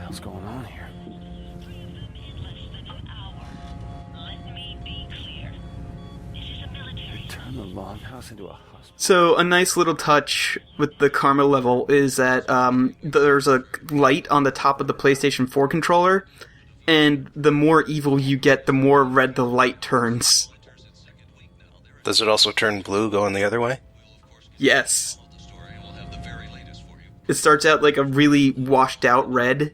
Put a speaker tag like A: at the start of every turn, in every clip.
A: What's going on here? Turn the longhouse into a hospital.
B: So a nice little touch with the karma level is that there's a light on the top of the PlayStation 4 controller, and the more evil you get, the more red the light turns.
C: Does it also turn blue going the other way?
B: Yes. It starts out like a really washed out red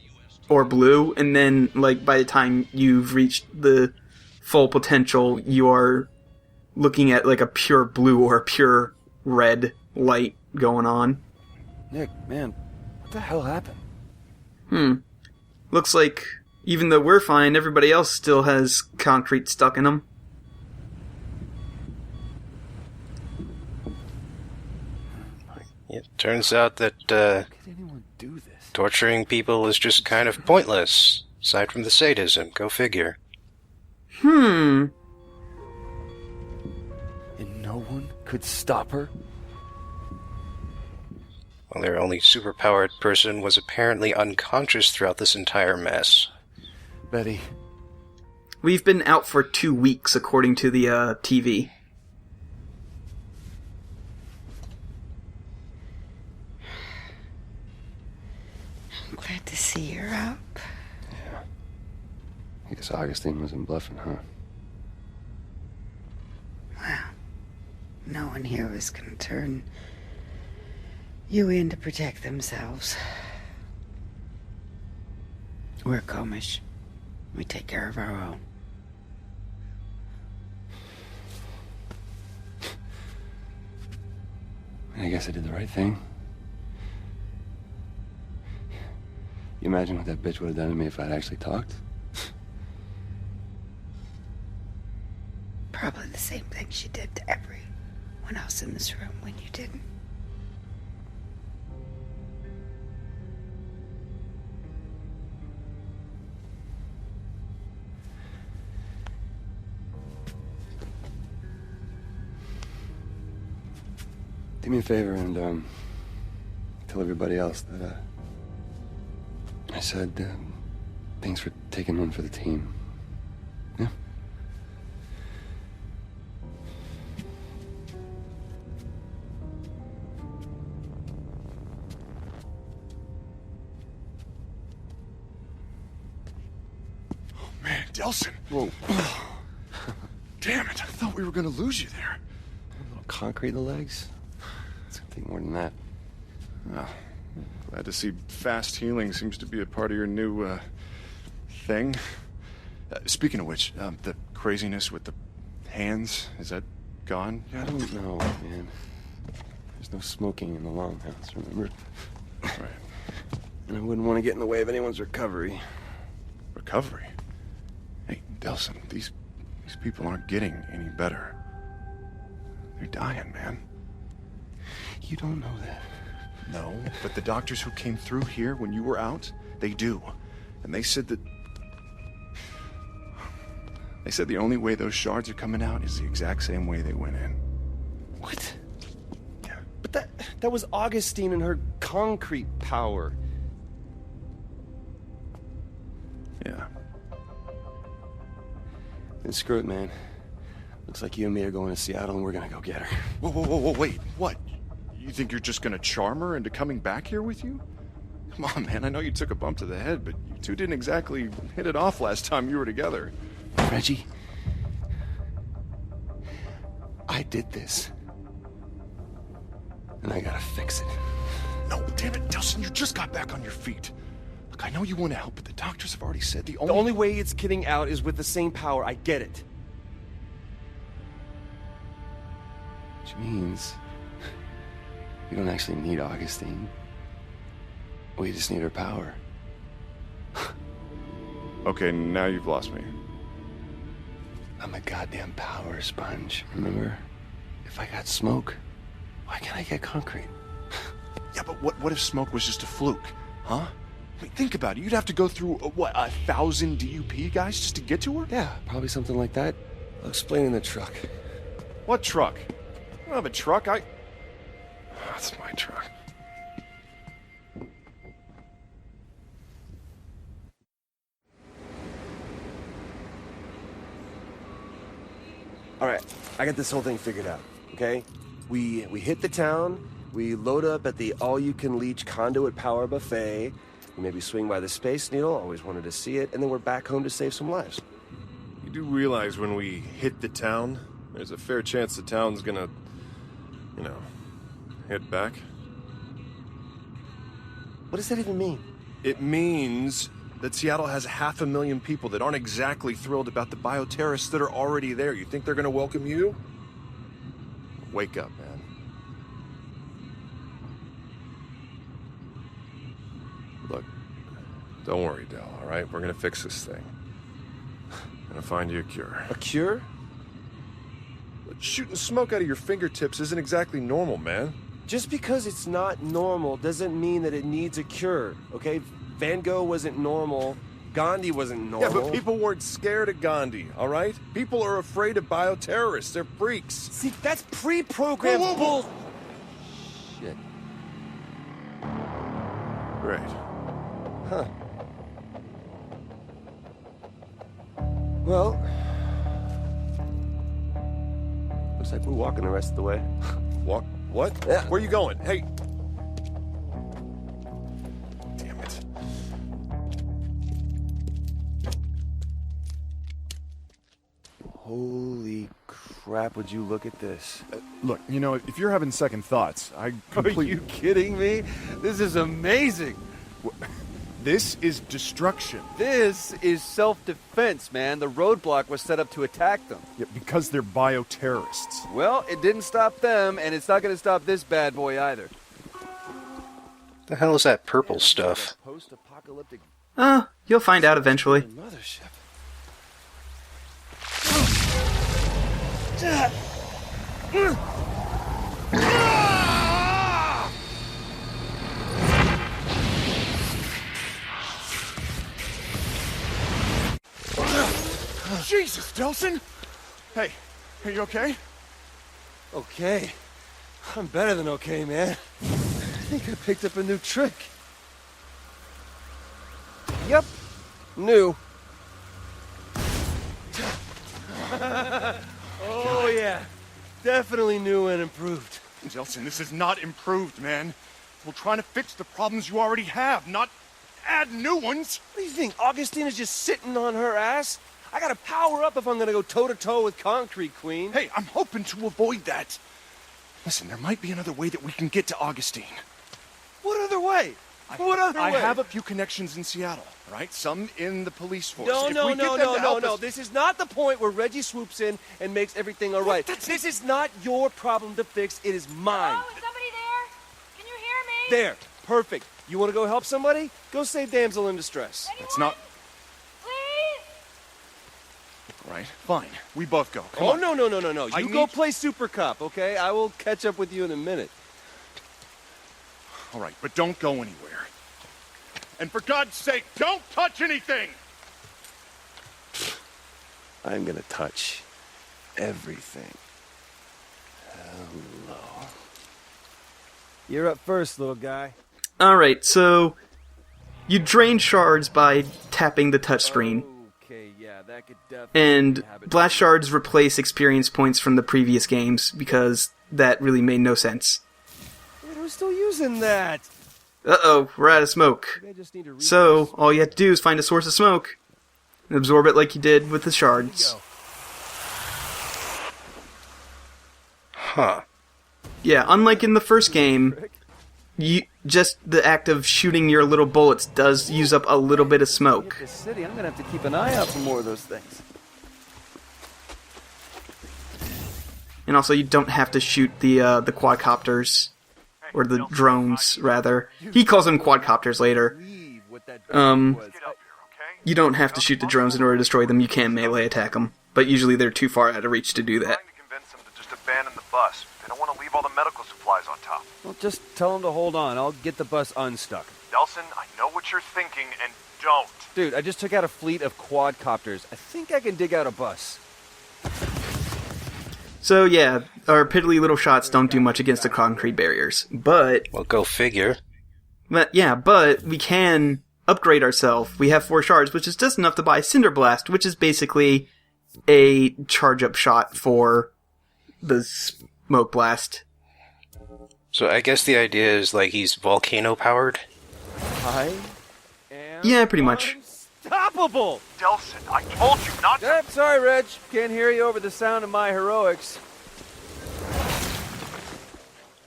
B: or blue, and then like by the time you've reached the full potential, you are looking at like a pure blue or a pure red light going on.
A: Nick, man, what the hell happened?
B: Looks like even though we're fine, everybody else still has concrete stuck in them.
C: It turns out that
A: How could anyone do this?
C: torturing people is just kind of pointless, aside from the sadism. Go figure.
A: And no one could stop her?
C: Well, their only superpowered person was apparently unconscious throughout this entire mess.
A: Betty.
B: We've been out for 2 weeks, according to the TV.
D: I'm glad to see you're up.
A: Yeah. I guess Augustine wasn't bluffing, huh?
D: Well, no one here was gonna turn you in to protect themselves. We're Comish. We take care of our own.
A: I guess I did the right thing. You imagine what that bitch would have done to me if I'd actually talked?
D: Probably the same thing she did to everyone else in this room when you didn't.
A: Do me a favor and tell everybody else that I said thanks for taking one for the team. Yeah?
E: Oh man, Delson.
A: Whoa.
E: Damn it, I thought we were gonna lose you there.
A: A little concrete in the legs? It's gonna take more than that.
E: Oh, glad to see fast healing seems to be a part of your new, thing. Speaking of which, the craziness with the hands, is that gone
A: I
E: yet?
A: don't know, man. There's no smoking in the longhouse, remember?
E: Right.
A: And I wouldn't want to get in the way of anyone's recovery.
E: Recovery? Hey, Delson, these people aren't getting any better. They're dying, man.
A: You don't know that.
E: No, but the doctors who came through here when you were out, they do. And they said that... They said the only way those shards are coming out is the exact same way they went in.
A: What?
E: Yeah.
A: But that was Augustine and her concrete power.
E: Yeah.
A: Then screw it, man. Looks like you and me are going to Seattle and we're gonna go get her.
E: Whoa, wait, what? You think you're just gonna charm her into coming back here with you? Come on, man, I know you took a bump to the head, but you two didn't exactly hit it off last time you were together.
A: Reggie, I did this. And I gotta fix it.
E: No, damn it, Delson, you just got back on your feet. Look, I know you want to help, but the doctors have already said the only
A: way it's getting out is with the same power. I get it. Which means we don't actually need Augustine. We just need her power.
E: Okay, now you've lost me.
A: I'm a goddamn power sponge, remember? If I got smoke, why can't I get concrete?
E: Yeah, but what if smoke was just a fluke, huh? I mean, think about it. You'd have to go through, 1,000 DUP guys just to get to her?
A: Yeah, probably something like that. I'll explain in the truck.
E: What truck? I don't have a truck, That's my truck.
F: All right, I got this whole thing figured out, okay? We hit the town, we load up at the all-you-can-leech Conduit Power Buffet, we maybe swing by the Space Needle, always wanted to see it, and then we're back home to save some lives.
G: You do realize when we hit the town, there's a fair chance the town's gonna, hit back?
F: What does that even mean?
G: It means that Seattle has 500,000 people that aren't exactly thrilled about the bioterrorists that are already there. You think they're gonna welcome you? Wake up, man. Look, don't worry, Del, all right? We're gonna fix this thing. Gonna find you a cure.
F: A cure?
G: Shooting smoke out of your fingertips isn't exactly normal, man.
F: Just because it's not normal doesn't mean that it needs a cure, okay? Van Gogh wasn't normal. Gandhi wasn't normal.
G: Yeah, but people weren't scared of Gandhi, all right? People are afraid of bioterrorists. They're freaks.
F: See, that's pre-programmed bull... Shit.
G: Right.
F: Huh. Well... Looks like we're walking the rest of the way.
G: Walk? What?
F: Yeah.
G: Where are you going? Hey. Damn it.
F: Holy crap, would you look at this?
E: Look, if you're having second thoughts, I completely...
F: Are you kidding me? This is amazing.
E: This is destruction.
H: This is self-defense, man. The roadblock was set up to attack them.
E: Yeah, because they're bioterrorists.
H: Well, it didn't stop them, and it's not going to stop this bad boy either.
C: The hell is that purple stuff?
F: Post-apocalyptic
B: You'll find out eventually.
F: mothership.
E: Jesus, Delson! Hey, are you okay?
F: Okay. I'm better than okay, man. I think I picked up a new trick. Yep. New. Oh, yeah. Definitely new and improved.
E: Delson, this is not improved, man. We're trying to fix the problems you already have, not add new ones.
F: What do you think? Augustina's just sitting on her ass? I gotta power up if I'm gonna go toe-to-toe with Concrete Queen.
E: Hey, I'm hoping to avoid that. Listen, there might be another way that we can get to Augustine.
F: What other way? What other way?
E: I have a few connections in Seattle, all right? Some in the police force.
F: No,
E: If
F: no,
E: we get
F: no,
E: them
F: no,
E: to
F: no,
E: help
F: no.
E: us-
F: This is not the point where Reggie swoops in and makes everything all right. This is not your problem to fix. It is mine.
I: Oh, is somebody there? Can you hear me?
F: There. Perfect. You want to go help somebody? Go save damsel in distress.
E: It's not...
I: Please?
E: All right, fine. We both go. Come
F: Oh,
E: on.
F: no, no, no, no, no.
E: I
F: You go
E: need-
F: play Super Cop, okay? I will catch up with you in a minute.
E: All right, but don't go anywhere. And for God's sake, don't touch anything!
F: I'm gonna touch everything. Hello. You're up first, little guy.
B: Alright, so you drain shards by tapping the touchscreen,
F: Okay, yeah, that could definitely
B: and blast shards replace experience points from the previous games because that really made no sense.
F: Wait, who's still using that?
B: Uh-oh, we're out of smoke.
F: I just need to
B: So, all you have to do is find a source of smoke and absorb it like you did with the shards.
C: Huh.
B: Yeah, unlike in the first game, just the act of shooting your little bullets does use up a little bit of smoke.
H: This city, I'm going to have to keep an eye out for more of those things.
B: And also, you don't have to shoot the quadcopters. Or the drones, rather. He calls them quadcopters later.
H: Leave what that
B: Um,
H: was.
B: You don't have to shoot the drones in order to destroy them. You can melee attack them, but usually they're too far out of reach to do that.
G: Trying to convince them to just abandon the bus. They don't want to leave all the medical supplies on top.
H: Well, just tell them to hold on. I'll get the bus unstuck.
G: Nelson, I know what you're thinking, and don't.
H: Dude, I just took out a fleet of quadcopters. I think I can dig out a bus.
B: So yeah, our piddly little shots don't do much against the concrete barriers, but
C: Well, go figure.
B: but we can upgrade ourselves. We have 4 shards, which is just enough to buy Cinder Blast, which is basically a charge-up shot for the Smoke Blast.
C: So I guess the idea is like he's volcano-powered?
H: I am
B: Yeah, pretty much.
H: unstoppable!
G: Delson, I told you not to.
H: Yep, sorry, Reg. Can't hear you over the sound of my heroics.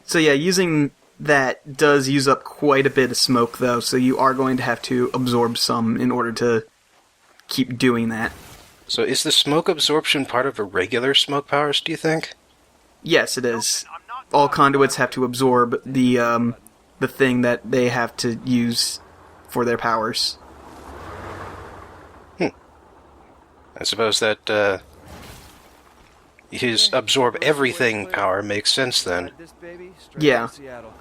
B: So yeah, using that does use up quite a bit of smoke, though, so you are going to have to absorb some in order to keep doing that.
C: So is the smoke absorption part of a regular smoke powers, do you think?
B: Yes, it is. All conduits have to absorb the thing that they have to use for their powers.
C: I suppose that his absorb everything power makes sense then.
H: Ride this baby straight
B: Yeah.
H: to Seattle.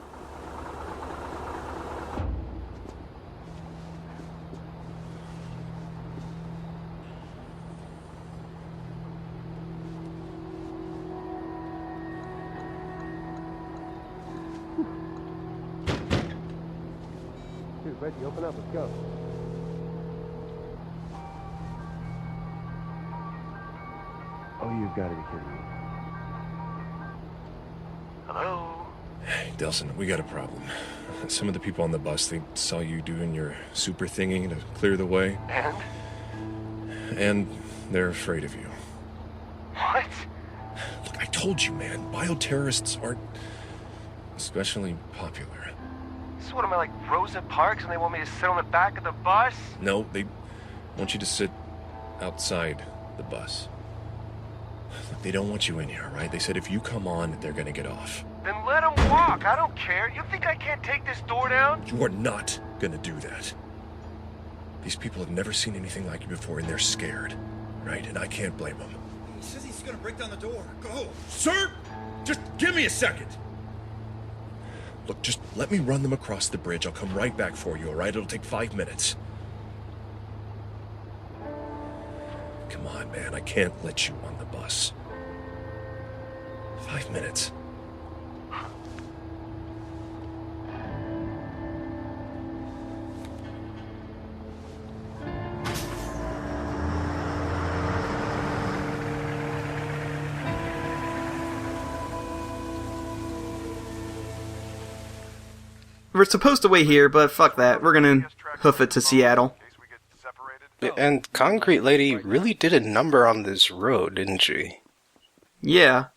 F: Dude, Reggie, open up. Let's go. Oh, you've got to be kidding me.
G: Hello?
E: Hey, Delson, we got a problem. Some of the people on the bus, they saw you doing your super thingy to clear the way,
G: And?
E: and they're afraid of you.
G: What?
E: Look, I told you, man, bioterrorists aren't especially popular.
G: So what am I, like Rosa Parks, and they want me to sit on the back of the bus?
E: No, they want you to sit outside the bus. Look, they don't want you in here, right? They said if you come on, they're gonna get off.
G: Then let them walk. I don't care. You think I can't take this door down?
E: You are not gonna do that. These people have never seen anything like you before, and they're scared, right? And I can't blame them.
J: He says he's gonna break down the door. Go!
E: Sir, just give me a second. Look, just let me run them across the bridge. I'll come right back for you, all right? It'll take 5 minutes. Come on, man. I can't let you on the bus. 5 minutes.
B: We're supposed to wait here, but fuck that. We're gonna hoof it to Seattle.
G: In case we get separated.
C: And Concrete Lady really did a number on this road, didn't she?
B: Yeah.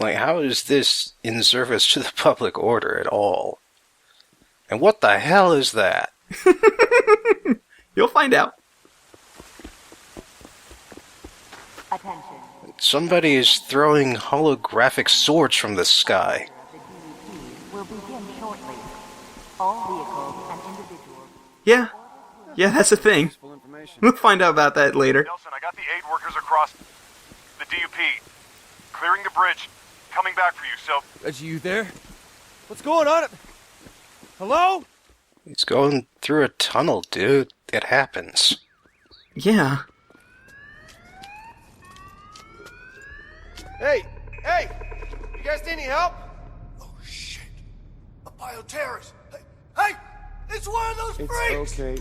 C: Like, how is this in service to the public order at all? And what the hell is that?
B: You'll find out.
I: Attention.
C: Somebody is throwing holographic swords from the sky.
I: The DEP will begin shortly. All vehicles and individuals.
B: Yeah. Yeah, that's a thing.
H: Useful information.
B: We'll find out about that later.
G: Nelson, I got the aid workers across the DUP. Clearing the bridge. Coming back for you, so...
H: Reggie, you there? What's going on? Hello?
C: He's going through a tunnel, dude. It happens.
B: Yeah.
F: Hey! Hey! You guys need any help?
J: Oh shit! A bioterrorist! Hey! It's one of those freaks!
F: okay.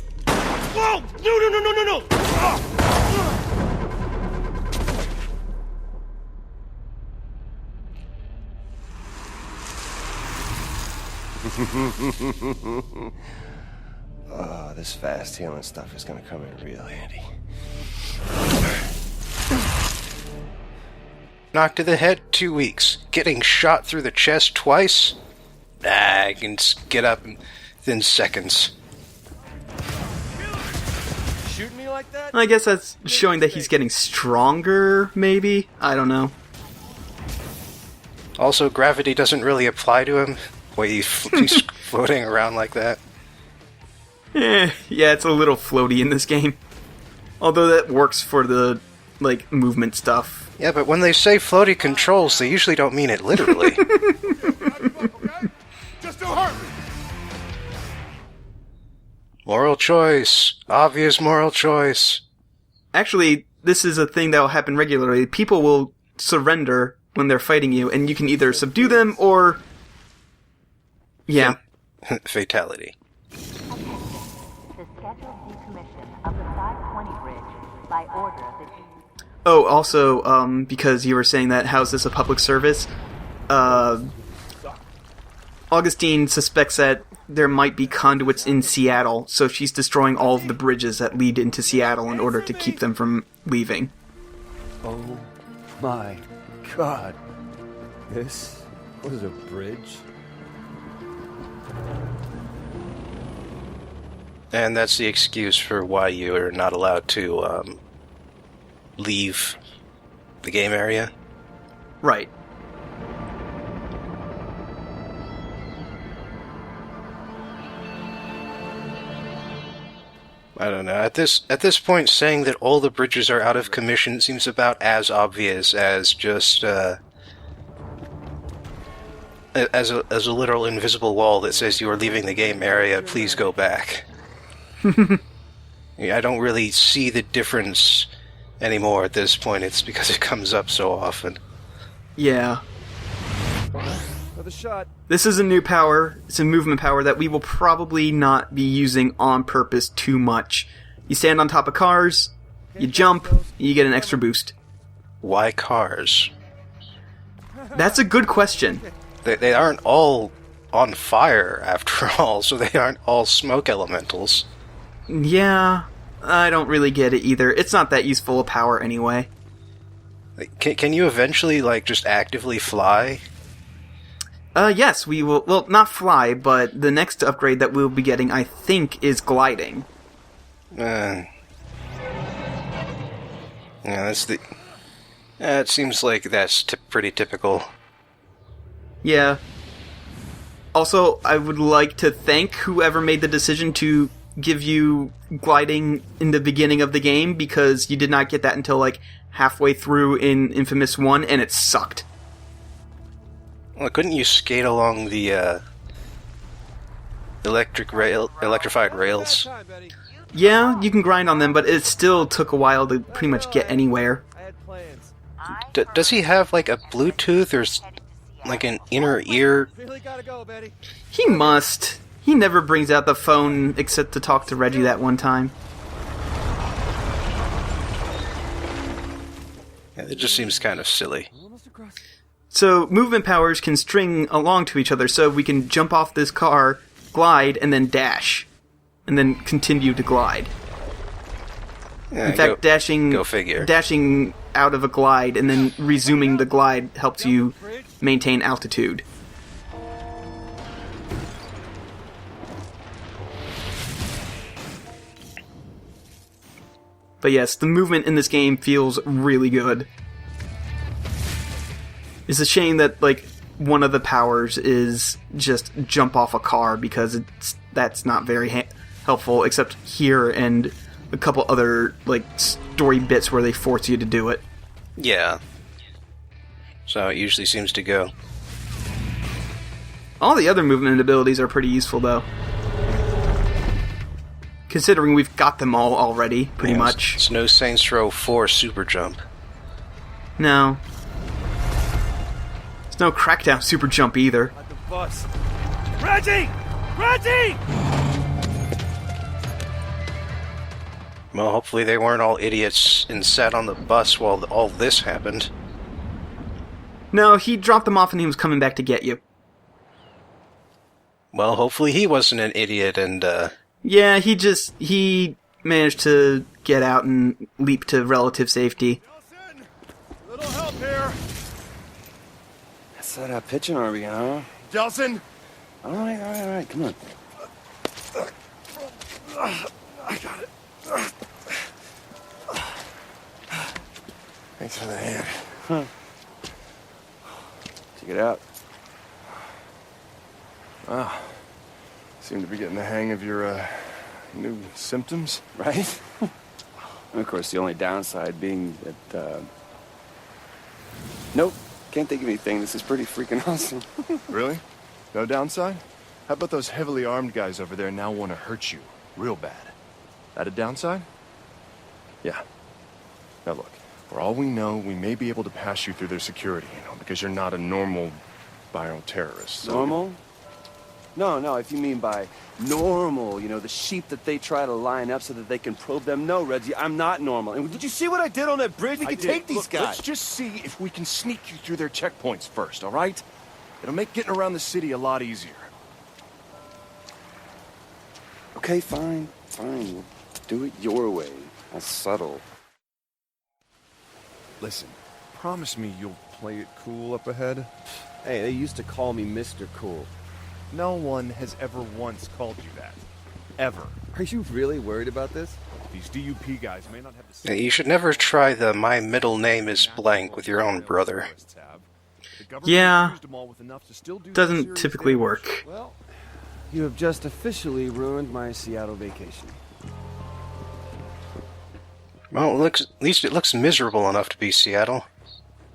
J: Whoa! No!
F: Oh, this fast healing stuff is gonna come in real handy.
C: Knocked to the head, 2 weeks. Getting shot through the chest twice? Nah, I can get up within seconds.
H: Shooting me like that?
B: I guess that's showing that he's getting stronger, maybe? I don't know.
C: Also, gravity doesn't really apply to him. Way he's floating around like that.
B: Yeah, it's a little floaty in this game. Although that works for the, like, movement stuff.
C: Yeah, but when they say floaty controls, they usually don't mean it literally.
J: Just don't hurt me.
C: Moral choice. Obvious moral choice.
B: Actually, this is a thing that will happen regularly. People will surrender when they're fighting you, and you can either subdue them or... Yeah.
C: Fatality.
I: The scheduled decommission of the 520 bridge by order of the...
B: Oh, also, because you were saying that, how's this a public service? Augustine suspects that there might be conduits in Seattle, so she's destroying all of the bridges that lead into Seattle in order to keep them from leaving.
H: Oh my god. This was a bridge?
C: And that's the excuse for why you are not allowed to leave the game area?
B: Right.
C: I don't know. At this point, saying that all the bridges are out of commission seems about as obvious as just as a literal invisible wall that says you are leaving the game area. Please go back. Yeah, I don't really see the difference anymore at this point. It's because it comes up so often.
B: Yeah.
H: Another shot.
B: This is a new power. It's a movement power that we will probably not be using on purpose too much. You stand on top of cars, you jump, you get an extra boost.
C: Why cars?
B: That's a good question.
C: They aren't all on fire, after all, so they aren't all smoke elementals.
B: Yeah, I don't really get it either. It's not that useful a power anyway.
C: Can you eventually, like, just actively fly?
B: Yes, we will. Well, not fly, but the next upgrade that we'll be getting, I think, is gliding.
C: Yeah, that's the... it seems like that's pretty typical.
B: Yeah. Also, I would like to thank whoever made the decision to give you gliding in the beginning of the game, because you did not get that until, like, halfway through in InFamous 1, and it sucked.
C: Well, couldn't you skate along the, electrified rails?
B: Yeah, you can grind on them, but it still took a while to pretty much get anywhere.
C: Does he have, like, a Bluetooth or, like, an inner ear?
B: He must. He never brings out the phone except to talk to Reggie that one time.
C: Yeah, it just seems kind of silly.
B: So, movement powers can string along to each other, so we can jump off this car, glide, and then dash. And then continue to glide.
C: Yeah,
B: in fact,
C: go figure.
B: Dashing out of a glide and then resuming the glide helps you maintain altitude. But yes, the movement in this game feels really good. It's a shame that, like, one of the powers is just jump off a car, because that's not very helpful, except here and a couple other, like, story bits where they force you to do it.
C: Yeah. So it usually seems to go.
B: All the other movement abilities are pretty useful, though. Considering we've got them all already, pretty much.
C: It's no Saints Row 4 super jump.
B: No. It's no Crackdown super jump either.
H: At the bus. Reggie! Reggie!
C: Well, hopefully they weren't all idiots and sat on the bus while all this happened.
B: No, he dropped them off and he was coming back to get you.
C: Well, hopefully he wasn't an idiot and,
B: Yeah, he managed to get out and leap to relative safety.
J: Nelson, little help here.
A: That's that pitching arm again, huh?
J: Delson,
A: All right, come on.
J: I got it.
A: Thanks for the hand. Huh. Check it out.
E: Wow. Seem to be getting the hang of your New symptoms?
A: Right? And of course, the only downside being that, nope, can't think of anything. This is pretty freaking awesome.
E: Really? No downside? How about those heavily armed guys over there now want to hurt you? Real bad. That a downside? Yeah. Now look, for all we know, we may be able to pass you through their security, because you're not a normal bioterrorist. So...
A: Normal? No, if you mean by normal, the sheep that they try to line up so that they can probe them. No, Reggie, I'm not normal. And did you see what I did on that bridge? We can take these guys.
E: Let's just see if we can sneak you through their checkpoints first, all right? It'll make getting around the city a lot easier.
A: Okay, fine. We'll do it your way. All subtle.
E: Listen, promise me you'll play it cool up ahead.
F: Hey, they used to call me Mr. Cool.
E: No one has ever once called you that. Ever.
F: Are you really worried about this?
E: These DUP guys may not have the same...
C: You should never try the "my middle name is blank" with your own brother.
B: Yeah, doesn't typically work.
F: Well, you have just officially ruined my Seattle vacation.
C: Well, at least it looks miserable enough to be Seattle.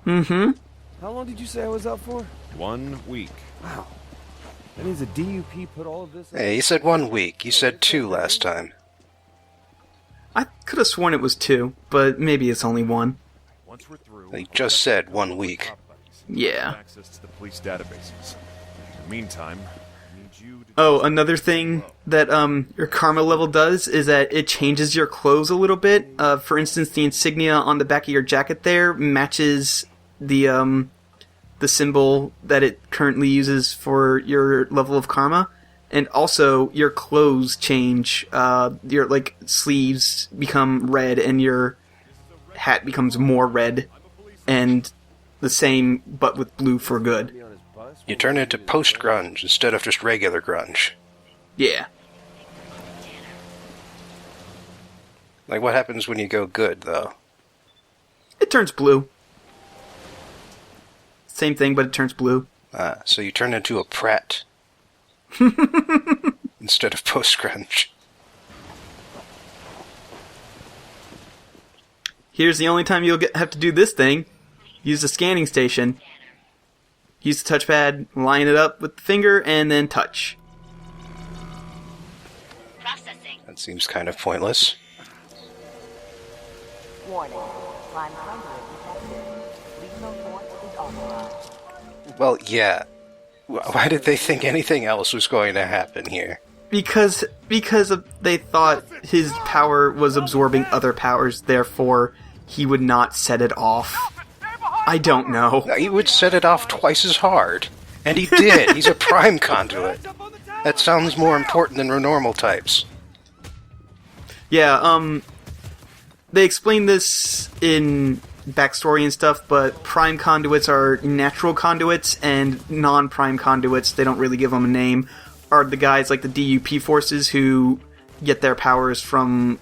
B: Mm-hmm.
F: How long did you say I was out for?
E: 1 week.
F: Wow. That means the DUP put all of this...
C: Hey, you said 1 week. You said 2 last time.
B: I could have sworn it was 2, but maybe it's only 1.
E: Once we're through,
C: You just said 1 week.
B: Yeah.
E: access to the police databases. In the meantime, I need you to...
B: Oh, another thing that your karma level does is that it changes your clothes a little bit. For instance, the insignia on the back of your jacket there matches the symbol that it currently uses for your level of karma. And also, your clothes change. Your, sleeves become red, and your hat becomes more red. And the same, but with blue for good.
C: You turn into post-grunge instead of just regular grunge.
B: Yeah.
C: Like, what happens when you go good, though?
B: It turns blue. Same thing, but it turns blue.
C: So you turn into a Pratt. Instead of post-grunge.
B: Here's the only time you'll have to do this thing. Use the scanning station. Use the touchpad, line it up with the finger, and then touch.
I: Processing.
C: That seems kind of pointless.
I: Warning. Prime conduit detected. Lethal force is authorized.
C: Well, yeah. Why did they think anything else was going to happen here?
B: Because they thought his power was absorbing other powers, therefore he would not set it off. I don't know.
C: He would set it off twice as hard. And he did. He's a prime conduit. That sounds more important than normal types.
B: Yeah, they explain this in backstory and stuff, but prime conduits are natural conduits, and non-prime conduits, they don't really give them a name, are the guys like the DUP forces who get their powers from,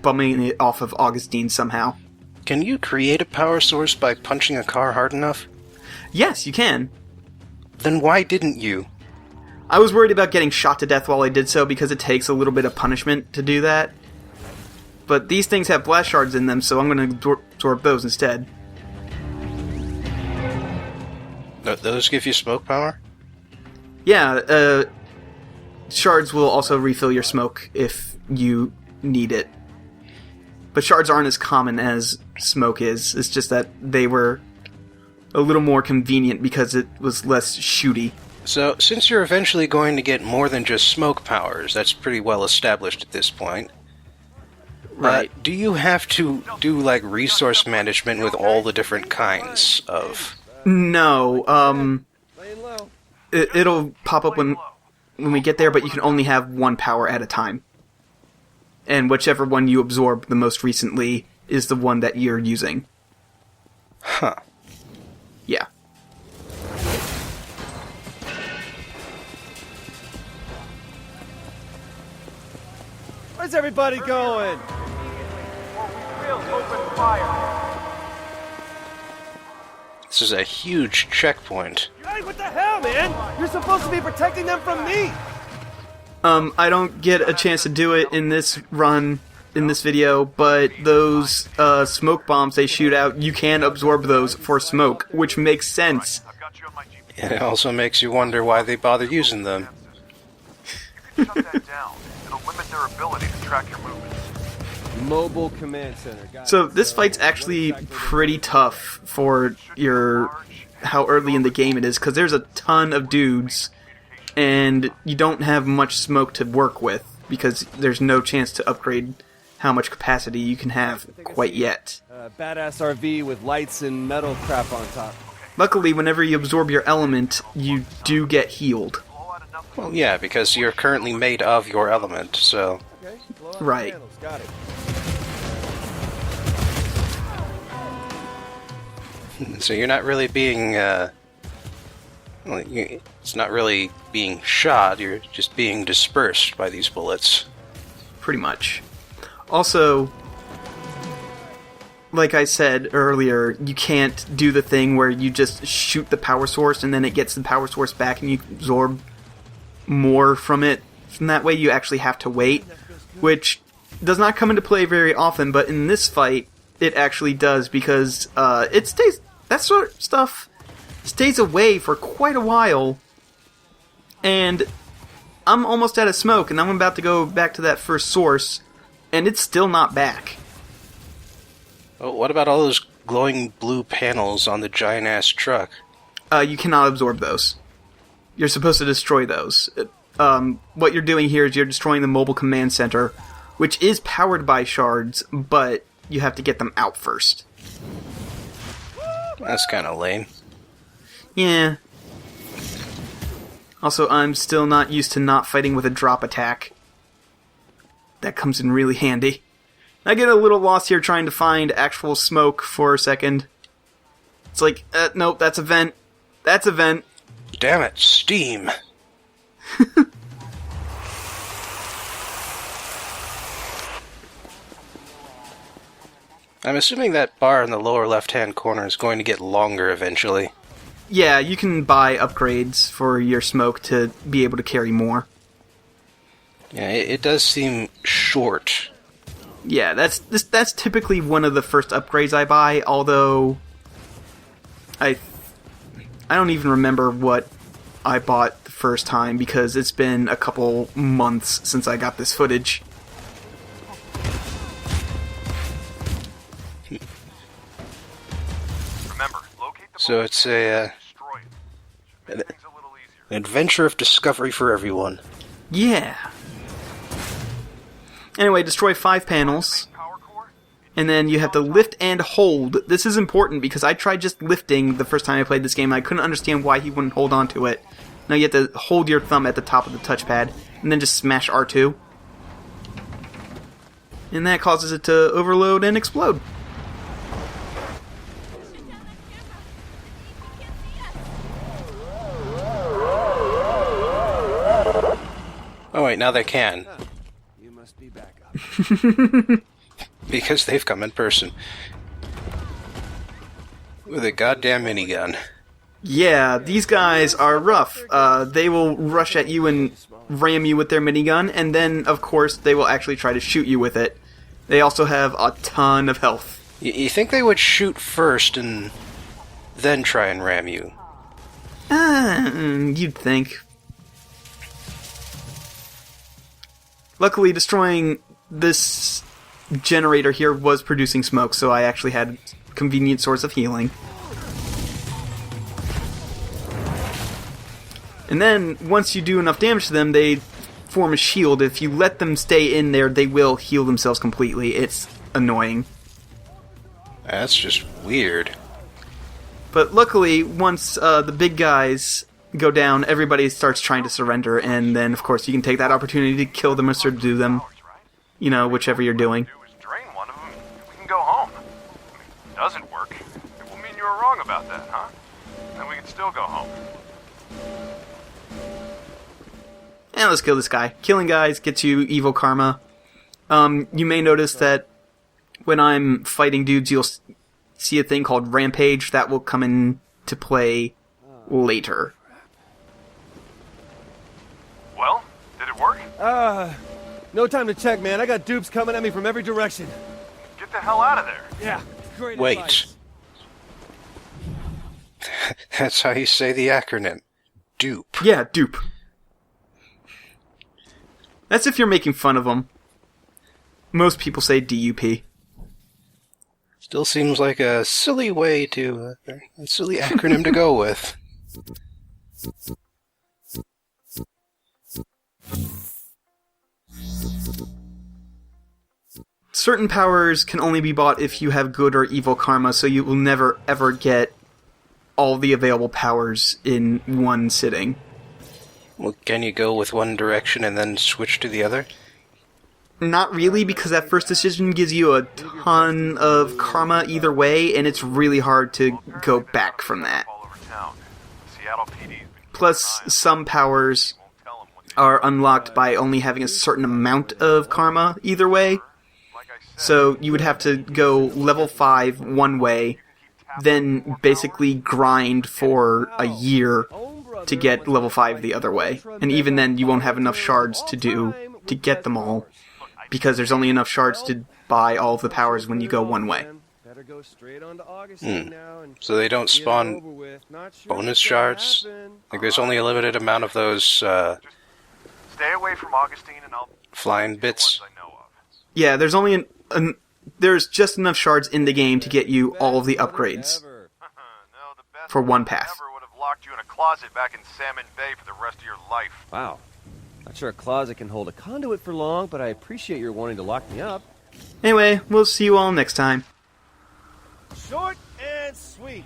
B: bumming it off of Augustine somehow.
C: Can you create a power source by punching a car hard enough?
B: Yes, you can.
C: Then why didn't you?
B: I was worried about getting shot to death while I did so because it takes a little bit of punishment to do that. But these things have blast shards in them, so I'm going to absorb those instead.
C: Those give you smoke power?
B: Yeah, shards will also refill your smoke if you need it. But shards aren't as common as smoke is. It's just that they were a little more convenient because it was less shooty.
C: So, since you're eventually going to get more than just smoke powers, that's pretty well established at this point.
B: Right.
C: Do you have to do, resource management with all the different kinds of...
B: No, it'll pop up when we get there, but you can only have one power at a time. And whichever one you absorb the most recently is the one that you're using.
C: Huh.
B: Yeah.
H: Where's everybody going?
C: This is a huge checkpoint.
H: Hey, what the hell, man? You're supposed to be protecting them from me!
B: I don't get a chance to do it in this run, in this video, but those smoke bombs they shoot out, you can absorb those for smoke, which makes sense.
C: It also makes you wonder why they bother using them.
G: You can shut that down. It'll limit their ability to track your movements.
H: Mobile command center.
B: So this fight's actually pretty tough for how early in the game it is, because there's a ton of dudes, and you don't have much smoke to work with, because there's no chance to upgrade how much capacity you can have quite yet.
H: Badass RV with lights and metal crap on top.
B: Luckily, whenever you absorb your element, you do get healed.
C: Well, yeah, because you're currently made of your element, so...
H: Okay, blow out the
B: Right.
H: panels. Got it.
C: So you're not really being, it's not really being shot, you're just being dispersed by these bullets.
B: Pretty much. Also, like I said earlier, you can't do the thing where you just shoot the power source and then it gets the power source back and you absorb more from it. From that way you actually have to wait, which does not come into play very often, but in this fight, it actually does, because that sort of stuff stays away for quite a while, and I'm almost out of smoke, and I'm about to go back to that first source, and it's still not back.
C: Well, what about all those glowing blue panels on the giant-ass truck?
B: You cannot absorb those. You're supposed to destroy those. What you're doing here is you're destroying the mobile command center, which is powered by shards, but you have to get them out first.
C: That's kind of lame.
B: Yeah. Also, I'm still not used to not fighting with a drop attack. That comes in really handy. I get a little lost here trying to find actual smoke for a second. It's like, nope, that's a vent. That's a vent.
C: Damn it, steam. I'm assuming that bar in the lower left-hand corner is going to get longer eventually.
B: Yeah, you can buy upgrades for your smoke to be able to carry more.
C: Yeah, it does seem short.
B: Yeah, that's typically one of the first upgrades I buy, although I don't even remember what I bought the first time, because it's been a couple months since I got this footage.
C: So it's an adventure of discovery for everyone.
B: Yeah. Anyway, destroy 5 panels, and then you have to lift and hold. This is important because I tried just lifting the first time I played this game, and I couldn't understand why he wouldn't hold on to it. Now you have to hold your thumb at the top of the touchpad, and then just smash R2. And that causes it to overload and explode.
C: Oh wait, now they can.
H: You must be back up.
C: Because they've come in person. With a goddamn minigun.
B: Yeah, these guys are rough. They will rush at you and ram you with their minigun, and then, of course, they will actually try to shoot you with it. They also have a ton of health.
C: You think they would shoot first and then try and ram you?
B: You'd think. Luckily, destroying this generator here was producing smoke, so I actually had a convenient source of healing. And then, once you do enough damage to them, they form a shield. If you let them stay in there, they will heal themselves completely. It's annoying.
C: That's just weird.
B: But luckily, once the big guys go down, everybody starts trying to surrender, and then, of course, you can take that opportunity to kill them or subdue them. You know, whichever you're doing.
G: Drain one of them, we can go home. If it doesn't work, it will mean you were wrong about that, huh? Then we can still go home.
B: And let's kill this guy. Killing guys gets you evil karma. You may notice that when I'm fighting dudes, you'll see a thing called Rampage. That will come into play later.
G: Well, did it work?
H: No time to check, man. I got dupes coming at me from every direction.
J: Get the hell out of there.
H: Yeah, great
C: Wait.
H: advice.
C: That's how you say the acronym. Dupe.
B: Yeah, dupe. That's if you're making fun of them. Most people say DUP.
C: Still seems like a silly way to... a silly acronym to go with.
B: Certain powers can only be bought if you have good or evil karma, so you will never ever get all the available powers in one sitting.
C: Well, can you go with one direction and then switch to the other?
B: Not really, because that first decision gives you a ton of karma either way, and it's really hard to go back from that. Plus, some powers are unlocked by only having a certain amount of karma either way. So you would have to go level 5 one way, then basically grind for a year to get level 5 the other way. And even then, you won't have enough shards to get them all, because there's only enough shards to buy all of the powers when you go one way.
C: So they don't spawn bonus shards? Like there's only a limited amount of those
J: Stay away from Augustine and I'll...
C: flying bits?
B: Yeah, there's only there's just enough shards in the game to get you all of the upgrades for one path.
J: would have locked you in a closet back in Salmon Bay for the rest of your life.
H: Wow. Not sure a closet can hold a conduit for long, but I appreciate your wanting to lock me up.
B: Anyway, we'll see you all next time.
H: Short and sweet.